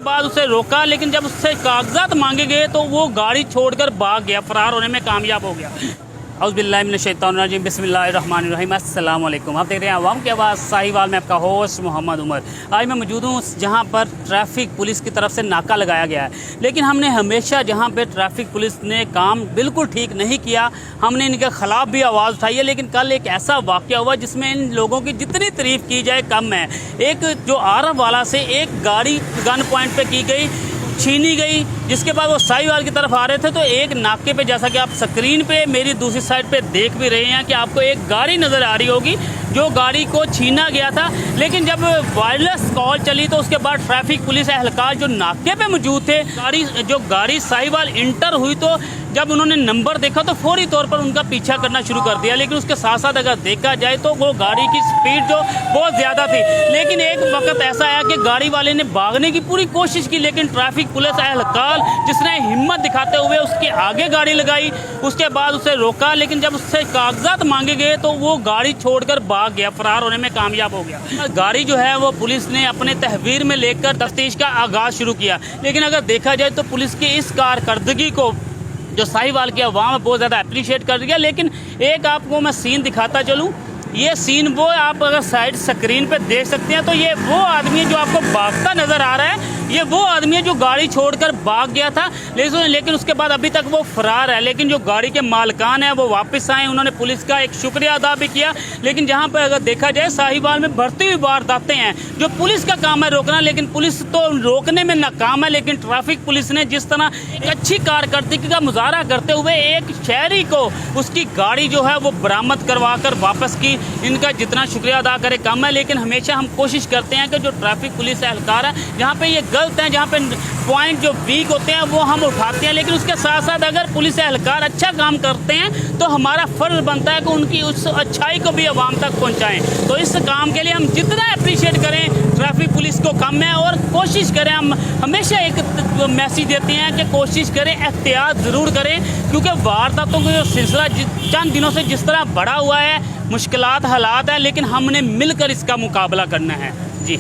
बाद उसे रोका, लेकिन जब उससे कागजात मांगे गए तो वो गाड़ी छोड़कर भाग गया, फरार होने में कामयाब हो गया। औज़ुबिल्लाहि मिनश्शैतानिर्रजीम, बिस्मिल्लाहिर्रहमानिर्रहीम। अस्सलाम वालेकुम। आप देख रहे हैं आवाम की आवाज़ साहिवाल में, आपका होस्ट मोहम्मद उमर। आज मैं मौजूद हूँ जहाँ पर ट्रैफिक पुलिस की तरफ से नाका लगाया गया है, लेकिन हमने हमेशा जहाँ पे ट्रैफिक पुलिस ने काम बिल्कुल ठीक नहीं किया, हमने इनके ख़िलाफ़ भी आवाज़ उठाई है। लेकिन कल एक ऐसा वाक़या हुआ जिसमें इन लोगों की जितनी तारीफ़ की जाए कम है। एक जो आरव वाला से एक गाड़ी गन पॉइंट पर की गई, छीनी गई, जिसके बाद वो साहिवाल की तरफ आ रहे थे तो एक नाके पे, जैसा कि आप स्क्रीन पे मेरी दूसरी साइड पे देख भी रहे हैं कि आपको एक गाड़ी नज़र आ रही होगी जो गाड़ी को छीना गया था। लेकिन जब वायरलेस कॉल चली तो उसके बाद ट्रैफिक पुलिस एहलकार जो नाके पे मौजूद थे, गाड़ी साहिवाल इंटर हुई तो जब उन्होंने नंबर देखा तो फौरी तौर पर उनका पीछा करना शुरू कर दिया। लेकिन उसके साथ साथ अगर देखा जाए तो वो गाड़ी की स्पीड जो बहुत ज़्यादा थी, लेकिन एक वक्त ऐसा आया कि गाड़ी वाले ने भागने की पूरी कोशिश की, लेकिन ट्रैफिक पुलिस एहलकार जिसने हिम्मत दिखाते हुए उसके आगे गाड़ी लगाई, उसके बाद उसे रोका, लेकिन जब उससे कागजात मांगे गए तो वो गाड़ी छोड़कर भाग गया, फरार होने में कामयाब हो गया। गाड़ी जो है वो पुलिस ने अपने तहवीर में लेकर तफ्तीश का आगाज़ शुरू किया। लेकिन अगर देखा जाए तो पुलिस की इस कारकर्दगी को जो साहिवाल की अवाम बहुत ज़्यादा अप्रिशिएट कर रही है। लेकिन एक आपको मैं सीन दिखाता चलूँ, ये सीन वो आप अगर साइड स्क्रीन पे देख सकते हैं तो ये वो आदमी है जो आपको भागता नज़र आ रहा है, ये वो आदमी है जो गाड़ी छोड़कर भाग गया था। लेकिन उसके बाद अभी तक वो फरार है। लेकिन जो गाड़ी के मालिकान हैं वो वापस आए, उन्होंने पुलिस का एक शुक्रिया अदा भी किया। लेकिन जहाँ पर अगर देखा जाए साहिवाल में बढ़ती हुई वारदातें हैं, जो पुलिस का काम है रोकना, लेकिन पुलिस तो रोकने में नाकाम है। लेकिन ट्रैफिक पुलिस ने जिस तरह एक अच्छी कारकर्दगी का मुजाहरा करते हुए एक शहरी को उसकी गाड़ी जो है वो बरामद करवा कर वापस की, इनका जितना शुक्रिया अदा करे कम है। लेकिन हमेशा हम कोशिश करते हैं कि जो ट्रैफिक पुलिस एहलकार है जहाँ पे ये गलत हैं, जहाँ पे पॉइंट जो वीक होते हैं वो हम उठाते हैं, लेकिन उसके साथ साथ अगर पुलिस एहलकार अच्छा काम करते हैं तो हमारा फ़र्ज बनता है कि उनकी उस अच्छाई को भी आवाम तक पहुँचाएँ। तो इस काम के लिए हम जितना अप्रिशिएट करें ट्रैफिक पुलिस को कम है, और कोशिश करें, हम हमेशा एक मैसेज देते हैं कि कोशिश करें, एहतियात ज़रूर करें, क्योंकि वारदातों का जो सिलसिला चंद दिनों से जिस तरह बढ़ा हुआ है, मुश्किलात हालात है, लेकिन हमने मिलकर इसका मुकाबला करना है। जी।